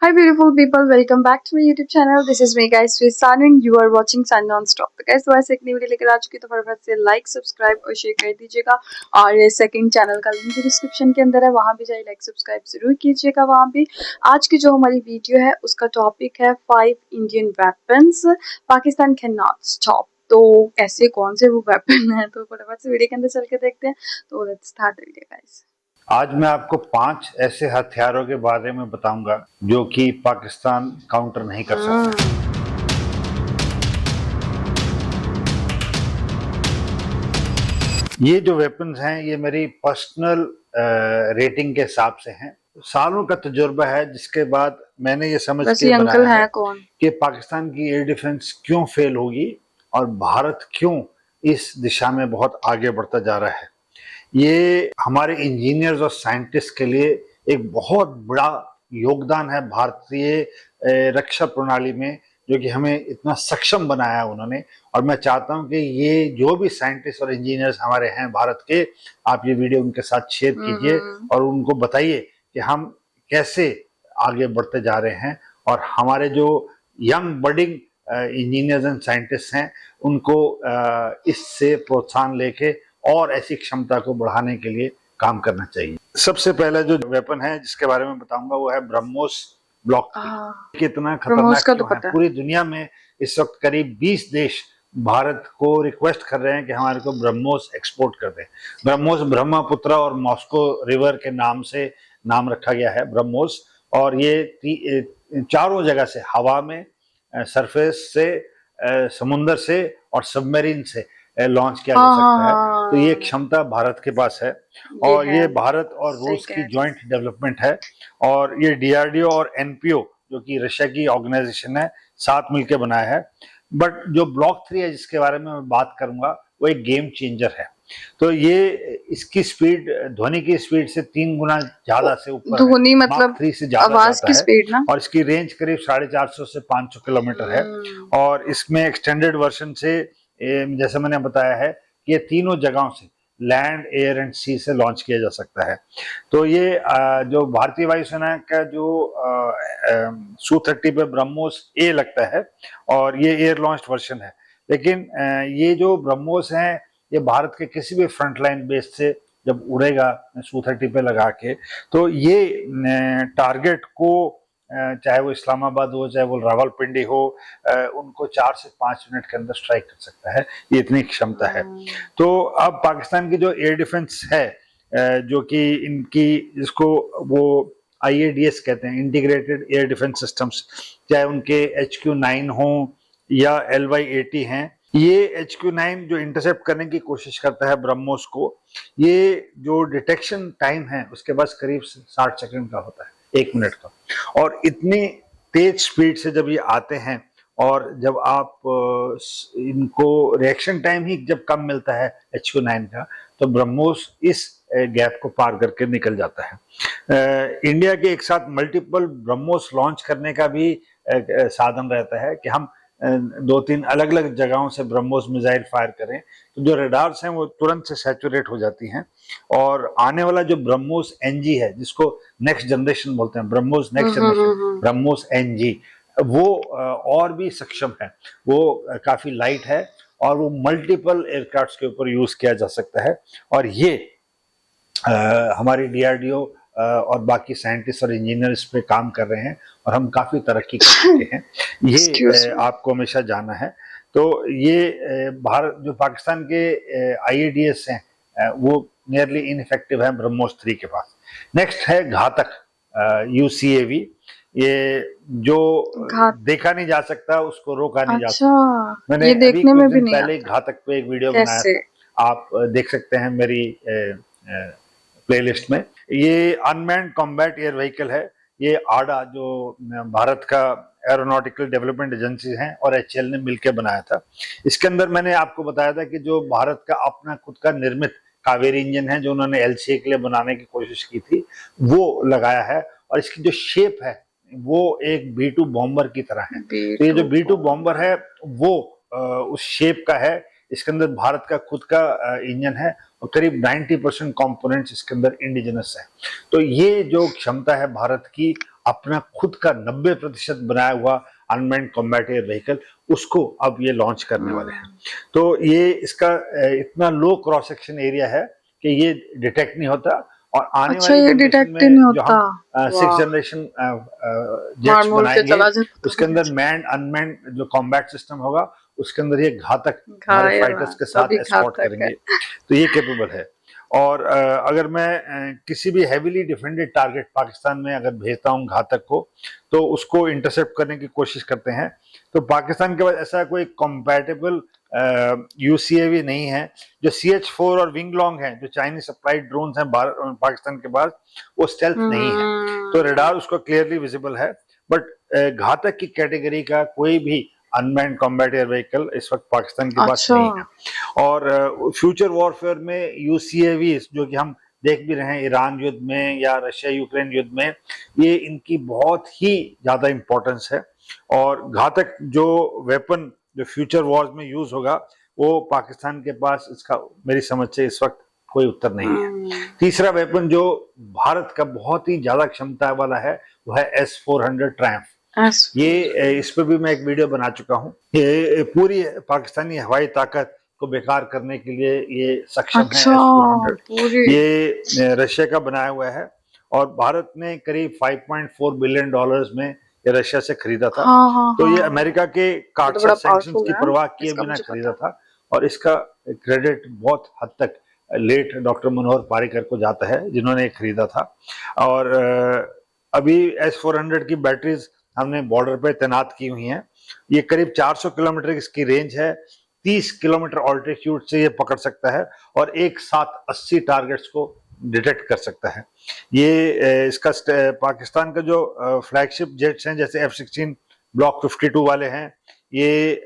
Hi, beautiful people. Welcome back to my YouTube channel. This is me, guys, with Sanu, and you are watching Sun Non-Stop. तो guys, दोबारा से एक नई video लेकर आ चुकी, तो फटाफट से लाइक, सब्सक्राइब और शेयर कर दीजिएगा। और सेकंड चैनल का लिंक भी डिस्क्रिप्शन के अंदर है, वहाँ भी जाइए, लाइक सब्सक्राइब जरूर कीजिएगा। वहाँ भी आज की जो हमारी वीडियो है उसका टॉपिक है 5 Indian weapons Pakistan can not stop. तो ऐसे कौन से वो वेपन है, तो फटाफट से वीडियो के अंदर चल के देखते हैं। तो let's start the video guys. आज मैं आपको 5 ऐसे हथियारों के बारे में बताऊंगा जो कि पाकिस्तान काउंटर नहीं कर सकता। ये जो वेपन्स हैं ये मेरी पर्सनल रेटिंग के हिसाब से हैं। सालों का तजुर्बा है जिसके बाद मैंने ये समझ के बनाया है कि पाकिस्तान की एयर डिफेंस क्यों फेल होगी और भारत क्यों इस दिशा में बहुत आगे बढ़ता जा रहा है। ये हमारे इंजीनियर्स और साइंटिस्ट के लिए एक बहुत बड़ा योगदान है भारतीय रक्षा प्रणाली में, जो कि हमें इतना सक्षम बनाया है उन्होंने। और मैं चाहता हूं कि ये जो भी साइंटिस्ट और इंजीनियर्स हमारे हैं भारत के, आप ये वीडियो उनके साथ शेयर कीजिए और उनको बताइए कि हम कैसे आगे बढ़ते जा रहे हैं और हमारे जो young budding engineers and scientist हैं उनको इससे प्रोत्साहन लेके और ऐसी क्षमता को बढ़ाने के लिए काम करना चाहिए। सबसे पहला जो वेपन है जिसके बारे में बताऊंगा वो है ब्रह्मोस ब्लॉक 3। कितना खतरनाक क्यों है? पूरी दुनिया में इस वक्त करीब 20 देश भारत को रिक्वेस्ट कर रहे हैं कि हमारे को ब्रह्मोस एक्सपोर्ट कर दे। ब्रह्मोस ब्रह्मपुत्र और मॉस्को रिवर के नाम से नाम रखा गया है ब्रह्मोस। और ये चारों जगह से, हवा में, सरफेस से, समुंदर से और सबमरीन से लॉन्च किया जा सकता है। तो ये क्षमता भारत के पास है और ये भारत और रूस की जॉइंट डेवलपमेंट है। और ये डीआरडीओ और एनपीओ जो कि रशिया की ऑर्गेनाइजेशन है, साथ मिलकर बनाया है। बट जो ब्लॉक 3 है जिसके बारे में मैं बात करूंगा वो एक गेम चेंजर है। तो ये इसकी स्पीड ध्वनि की स्पीड से 3 गुना ज्यादा से ऊपर, ध्वनि मतलब 3 से ज्यादा आवाज की स्पीड ना। और इसकी रेंज करीब 450 से 500 किलोमीटर है। और इसमें एक्सटेंडेड वर्जन से जैसे मैंने बताया है कि ये तीनों जगहों से, लैंड, एयर एंड सी से लॉन्च किया जा सकता है। तो ये जो भारतीय वायुसेना का जो Su-30 पे ब्रह्मोस ए लगता है और ये एयर लॉन्च्ड वर्जन है। लेकिन ये जो ब्रह्मोस है ये भारत के किसी भी फ्रंटलाइन बेस से जब उड़ेगा Su-30 पे लगा के, तो ये टारगेट को, चाहे वो इस्लामाबाद हो चाहे वो रावलपिंडी हो, उनको 4 से 5 मिनट के अंदर स्ट्राइक कर सकता है। ये इतनी क्षमता है। तो अब पाकिस्तान की जो एयर डिफेंस है, जो कि इनकी, जिसको वो IADS कहते हैं, इंटीग्रेटेड एयर डिफेंस सिस्टम्स, चाहे उनके HQ-9 हो या LY-80 हैं, ये HQ-9 जो इंटरसेप्ट करने की कोशिश करता है ब्रह्मोस को, ये जो डिटेक्शन टाइम है उसके पास करीब 60 सेकंड का होता है, 1 मिनट का। और इतनी तेज स्पीड से जब ये आते हैं और जब आप इनको रिएक्शन टाइम ही जब कम मिलता है HQ-9 का, तो ब्रह्मोस इस गैप को पार करके निकल जाता है। इंडिया के एक साथ मल्टीपल ब्रह्मोस लॉन्च करने का भी साधन रहता है कि हम 2-3 अलग अलग जगहों से ब्रह्मोस मिसाइल फायर करें, तो जो रडार्स हैं वो तुरंत से सैचुरेट हो जाती हैं। और आने वाला जो ब्रह्मोस NG है, जिसको नेक्स्ट जनरेशन बोलते हैं, BrahMos next generation, BrahMos NG, वो और भी सक्षम है। वो काफी लाइट है और वो मल्टीपल एयरक्राफ्ट के ऊपर यूज किया जा सकता है। और ये हमारी DRDO और बाकी साइंटिस्ट और इंजीनियर इस पे काम कर रहे हैं और हम काफी तरक्की कर चुके हैं। ये आपको हमेशा जाना है। तो ये भारत, जो पाकिस्तान के IADS हैं, वो नियरली इनइफेक्टिव है ब्रह्मोस 3 के पास। नेक्स्ट है घातक UCAV। ये जो देखा नहीं जा सकता उसको रोका नहीं जा सकता। मैंने अभी कुछ दिन पहले घातक पे एक वीडियो बनाया था, आप देख सकते हैं मेरी प्लेलिस्ट में। ये अनमैन्ड कॉम्बैट एयर व्हीकल है। ये आडा, जो भारत का एरोनॉटिकल डेवलपमेंट एजेंसी है, और HAL ने मिलकर बनाया था। इसके अंदर मैंने आपको बताया था कि जो भारत का अपना खुद का निर्मित कावेरी इंजन है, जो उन्होंने LCA के लिए बनाने की कोशिश की थी, वो लगाया है। और इसकी जो शेप है वो एक B-2 बॉम्बर की तरह है। तो ये जो B-2 बॉम्बर है वो उस शेप का है इसके अंदर भारत का खुद का इंजन है और करीब 90% कंपोनेंट्स इसके अंदर इंडिजिनस है। तो ये जो क्षमता है भारत की, अपना खुद का 90% बनाया हुआ अनमैन्ड कॉम्बैट एयर व्हीकल, उसको अब ये लॉन्च करने वाले हैं। तो ये इसका इतना लो क्रॉस सेक्शन एरिया है कि ये डिटेक्ट नहीं होता, और आने अच्छा, वाली ये जनरेशन डिटेक्ट में नहीं जो होता। हम 6th वाह, जनरेशन मार जेट्स मोड़ के बनाएंगे, चला जाता उसके था अंदर कुछ। मैन अनमैन्ड जो कॉम्बैट सिस्टम होगा, उसके अंदर ये घातक हमारे घायल फाइटर्स के साथ सभी एस्कॉर्ट घातक है। करेंगे। तो ये कैपेबल है। और अगर मैं किसी भी हेवीली डिफेंडेड टारगेट पाकिस्तान में अगर भेजता हूँ घातक को, तो उसको इंटरसेप्ट करने की कोशिश करते हैं। तो पाकिस्तान के पास ऐसा कोई कंपैटिबल UCAV नहीं है। जो CH-4 और विंग लॉन्ग है, जो चाइनीज सप्लाइड ड्रोन्स हैं पाकिस्तान के पास, वो स्टेल्थ नहीं है, तो रडार उसको क्लियरली विजिबल है। बट घातक की कैटेगरी का कोई भी अनमैन्ड कॉम्बैट एयर व्हीकल इस वक्त पाकिस्तान के पास नहीं है। और फ्यूचर वॉरफेयर में UCAV जो कि हम देख भी रहे हैं ईरान युद्ध में या रशिया यूक्रेन युद्ध में, ये इनकी बहुत ही ज्यादा इंपॉर्टेंस है। और घातक जो वेपन जो फ्यूचर वॉर्स में यूज होगा, वो पाकिस्तान के पास इसका मेरी समझ से इस वक्त कोई उत्तर नहीं है। तीसरा वेपन जो भारत का बहुत ही ज्यादा क्षमता वाला है, वो है S-400 ट्रायम्फ। ये इस पे भी मैं एक वीडियो बना चुका हूँ। ये पूरी पाकिस्तानी हवाई ताकत को बेकार करने के लिए ये सक्षम है S-400। ये रशिया का बनाया हुआ है, और भारत ने करीब $5.4 बिलियन में ये रशिया से खरीदा था। तो ये अमेरिका के काटछाट सैंक्शंस की परवाह किए बिना खरीदा था, और इसका क्रेडिट बहुत हद तक लेट डॉक्टर मनोहर पारिकर को जाता है, जिन्होंने खरीदा था। और अभी S-400 की बैटरीज हमने बॉर्डर पे तैनात की हुई हैं। ये करीब 400 किलोमीटर इसकी रेंज है, 30 किलोमीटर ऑल्टीट्यूड से ये पकड़ सकता है, और एक साथ 80 टारगेट्स को डिटेक्ट कर सकता है। ये इसका पाकिस्तान का जो फ्लैगशिप जेट्स हैं, जैसे F-16 ब्लॉक 52 वाले हैं, ये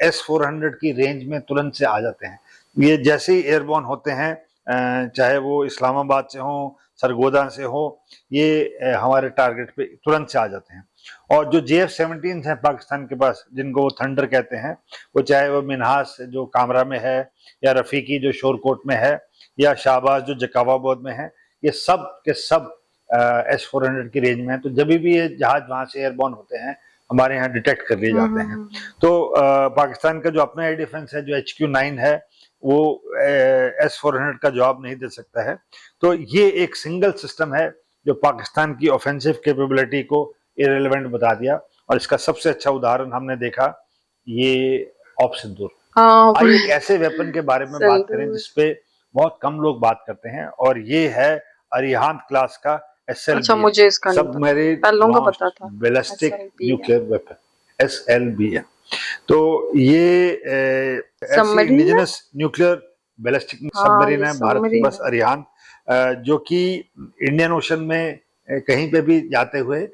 S-400 की रेंज में तुरंत से आ जाते हैं। ये जैसे ही एयरबॉर्न होते हैं, चाहे वो इस्लामाबाद से हो, सरगोदा से हो, ये हमारे टारगेट पे तुरंत से आ जाते हैं। और जो JF-17 हैं पाकिस्तान के पास, जिनको वो थंडर कहते हैं, वो चाहे वो मिन्हास जो कामरा में है, या रफीकी जो शोरकोट में है, या शाहबाज जो जकावाबाद में है, ये सब के सब S-400 की रेंज में है। तो जब भी ये जहाज वहां से एयरबॉर्न होते हैं, हमारे यहाँ डिटेक्ट कर लिए जाते हैं। तो पाकिस्तान का जो अपना एयर डिफेंस है, जो HQ-9 है, वो S-400 का जवाब नहीं दे सकता है। तो ये एक सिंगल सिस्टम है जो पाकिस्तान की ऑफेंसिव कैपेबिलिटी को इरेलेवेंट बता दिया। और इसका सबसे अच्छा उदाहरण हमने देखा, ये ऑप्शन दूर। आइए एक ऐसे वेपन के बारे में बात करें जिसपे बहुत कम लोग बात करते हैं, और ये है अरिहांत क्लास का SLBM। अच्छा, मुझे इसका submarine ballistic nuclear weapon, SLBM। तो ये इंडिजिनस न्यूक्लियर बैलिस्टिक सबमरीन है भारत के पास, अरिहांत, जो कि इंडियन ओशन में कहीं पे भी जाते हुए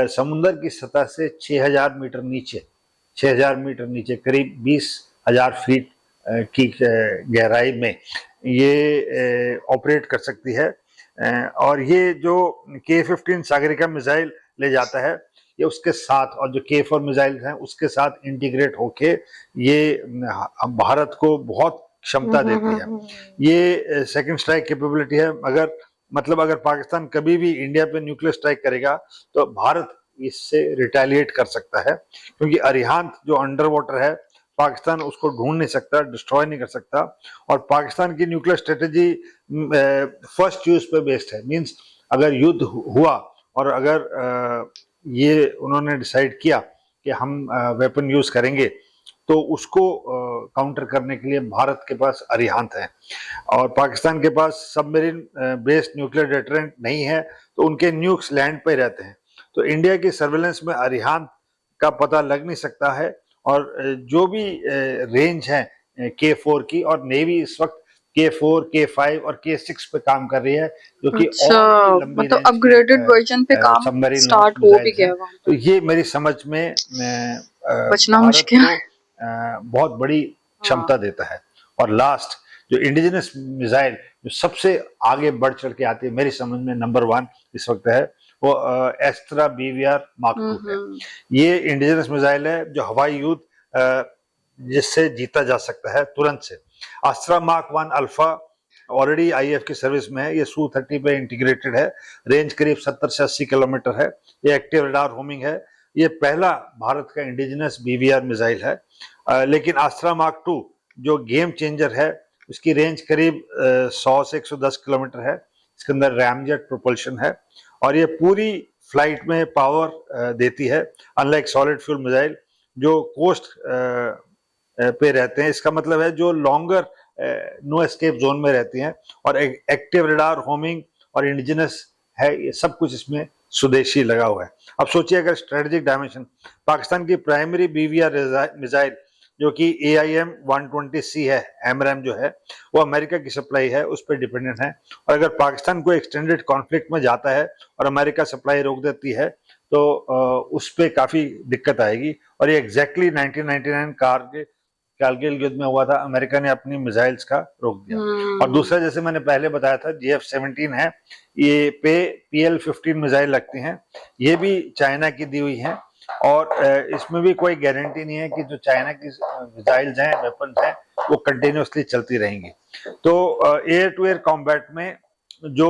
समुद्र की सतह से 6000 मीटर नीचे, 6000 मीटर नीचे, करीब 20,000 फीट की गहराई में ये ऑपरेट कर सकती है। और ये जो K-15 सागरिका मिसाइल ले जाता है, ये उसके साथ, और जो K-4 मिसाइल हैं उसके साथ इंटीग्रेट होके ये भारत को बहुत क्षमता देती है। ये सेकंड स्ट्राइक कैपेबिलिटी है। अगर पाकिस्तान कभी भी इंडिया पे न्यूक्लियर स्ट्राइक करेगा, तो भारत इससे रिटेलिएट कर सकता है, क्योंकि अरिहांत जो अंडर वाटर है, पाकिस्तान उसको ढूंढ नहीं सकता, डिस्ट्रॉय नहीं कर सकता। और पाकिस्तान की न्यूक्लियर स्ट्रेटेजी फर्स्ट यूज पे बेस्ड है। मींस अगर युद्ध हुआ और अगर ये उन्होंने डिसाइड किया कि हम वेपन यूज करेंगे, तो उसको काउंटर करने के लिए भारत के पास अरिहांत है। और पाकिस्तान के पास सबमरीन बेस्ड न्यूक्लियर डेटरेंट नहीं है, तो उनके न्यूक्स लैंड पे रहते हैं। तो इंडिया की सर्वेलेंस में अरिहांत का पता लग नहीं सकता है। और जो भी रेंज है K-4 की, और नेवी इस वक्त K-4, K-5 और K-6 पे काम कर रही है, जो कि और लंबी मतलब अपग्रेडेड वर्जन पे काम स्टार्ट हो भी गया है। तो ये मेरी समझ में बचना मुश्किल है, बहुत बड़ी क्षमता देता है। और लास्ट जो इंडिजिनस मिसाइल जो सबसे आगे बढ़ चढ़ के आती है, मेरी समझ में नंबर 1 इस वक्त है, वो एस्त्रा BVR Mark 2 है। ये इंडिजिनस मिसाइल है जो हवाई युद्ध जिससे जीता जा सकता है तुरंत से। अस्त्रा मार्क 1 अल्फा ऑलरेडी आईएफ की सर्विस में है। ये Su-30 पे इंटीग्रेटेड है। रेंज करीब 70 से 80 किलोमीटर है। ये एक्टिव रडार होमिंग है। ये पहला भारत का इंडिजिनस बीवीआर मिसाइल है। लेकिन अस्त्रा मार्क 2 जो गेम चेंजर है, उसकी रेंज करीब 100 से 110 किलोमीटर है। इसके अंदर रैमजेट प्रोपल्शन है और ये पूरी फ्लाइट में पावर देती है, अनलाइक सॉलिड फ्यूल मिसाइल जो कोस्ट पे रहते हैं। इसका मतलब है जो लॉन्गर नो एस्केप जोन में रहती हैं और एक्टिव रडार होमिंग और इंडिजिनस है, ये सब कुछ इसमें स्वदेशी लगा हुआ है। अब सोचिए अगर स्ट्रेटेजिक डायमेंशन, पाकिस्तान की प्राइमरी बीवीआर मिसाइल जो कि AIM-120C है, एमरैम जो है, वो अमेरिका की सप्लाई है, उस पर डिपेंडेंट है। और अगर पाकिस्तान को एक्सटेंडेड कॉन्फ्लिक्ट में जाता है और अमेरिका सप्लाई रोक देती है तो उस पर काफी दिक्कत आएगी। और ये एग्जैक्टली 1999 कारगिल युद्ध में हुआ था, अमेरिका ने अपनी मिसाइल्स का रोक दिया। और दूसरा, जैसे मैंने पहले बताया था, JF-17 है, ये पे PL-15 मिसाइल लगती हैं, ये भी चाइना की दी हुई हैं और इसमें भी कोई गारंटी नहीं है कि जो चाइना की मिसाइल्स हैं, वेपन्स हैं, वो कंटिन्यूसली चलती रहेंगी। तो एयर टू एयर कॉम्बैट में जो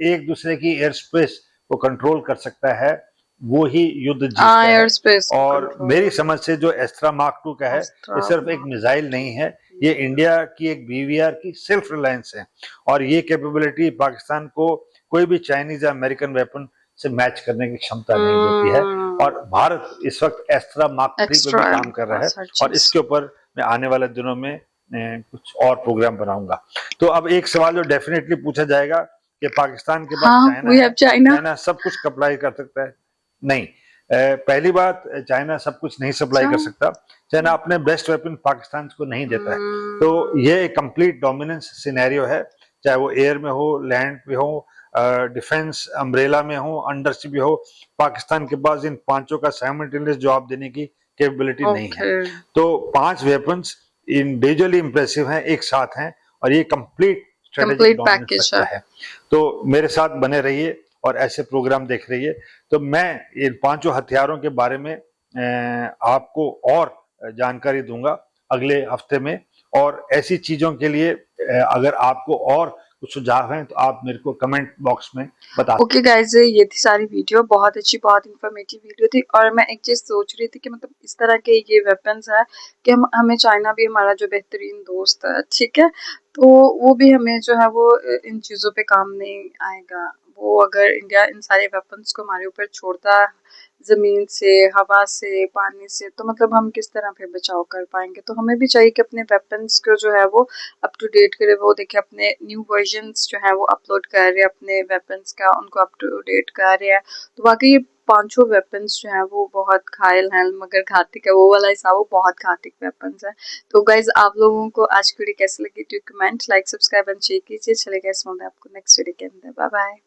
एक दूसरे की एयर स्पेस को कंट्रोल कर सकता है, वो ही युद्ध जीतता है। और मेरी समझ से जो एस्त्रा मार्क 2 का है, ये सिर्फ एक मिसाइल नहीं है, ये इंडिया की एक बीवीआर की सेल्फ रिलायंस है और ये कैपेबिलिटी पाकिस्तान को कोई भी चाइनीज या अमेरिकन वेपन से मैच करने की क्षमता नहीं देती है। और भारत इस वक्त एस्त्रा मार्क 3 पे भी काम कर रहा है और इसके ऊपर मैं आने वाले दिनों में कुछ और प्रोग्राम बनाऊंगा। तो अब एक सवाल जो डेफिनेटली पूछा जाएगा कि पाकिस्तान के बाद चाइना सब कुछ सप्लाई कर सकता है? नहीं। पहली बात, चाइना सब कुछ नहीं सप्लाई कर सकता। चाइना अपने बेस्ट वेपन पाकिस्तान को नहीं देता है। तो ये एक कंप्लीट डोमिनेंस सिनेरियो है, चाहे वो एयर में हो, लैंड पे हो, डिफेंस अम्ब्रेला में हो, अंडर सी भी हो। पाकिस्तान के पास इन पांचों का साइमल्टेनियस जवाब देने की कैपेबिलिटी नहीं है। तो 5 वेपन्स इंडिविजुअली इंप्रेसिव हैं, एक साथ हैं और ये कंप्लीट स्ट्रेटेजिक पैकेज है। तो मेरे साथ बने रहिए और ऐसे प्रोग्राम देख रहिए। तो मैं इन 5 हथियारों के बारे में आपको और जानकारी दूंगा अगले हफ्ते में। और ऐसी चीजों के लिए अगर आपको और कुछ सुझाव हैं तो आप मेरे को कमेंट बॉक्स में बता। ओके गाइज, ये थी सारी वीडियो, बहुत अच्छी, बहुत इंफॉर्मेटिव वीडियो थी। और मैं एक चीज सोच रही थी कि मतलब इस तरह के ये वेपन्स है कि हमें चाइना भी हमारा जो बेहतरीन दोस्त है, ठीक है, तो वो भी हमें जो है वो इन चीज़ों पे काम नहीं आएगा। वो अगर इंडिया इन सारे वेपन्स को हमारे ऊपर छोड़ता, ज़मीन से, हवा से, पानी से, तो मतलब हम किस तरह फिर बचाव कर पाएंगे। तो हमें भी चाहिए कि अपने वेपन्स को जो है वो अप टू डेट करे। वो देखिए अपने न्यू वर्जन्स जो है वो अपलोड कर रहे हैं अपने वेपन्स का, उनको अप टू डेट कर रहे हैं। तो वाकई ये 5 वेपन्स जो है वो बहुत घायल हैं मगर घातक है। वो वाला हिसाब वो बहुत घातक वेपन्स है। तो गाइज, आप लोगों को आज की वीडियो कैसी लगी, do comment, like, subscribe and share कीजिए। चलेगा, इस आपको नेक्स्ट वीडियो के अंदर। Bye bye.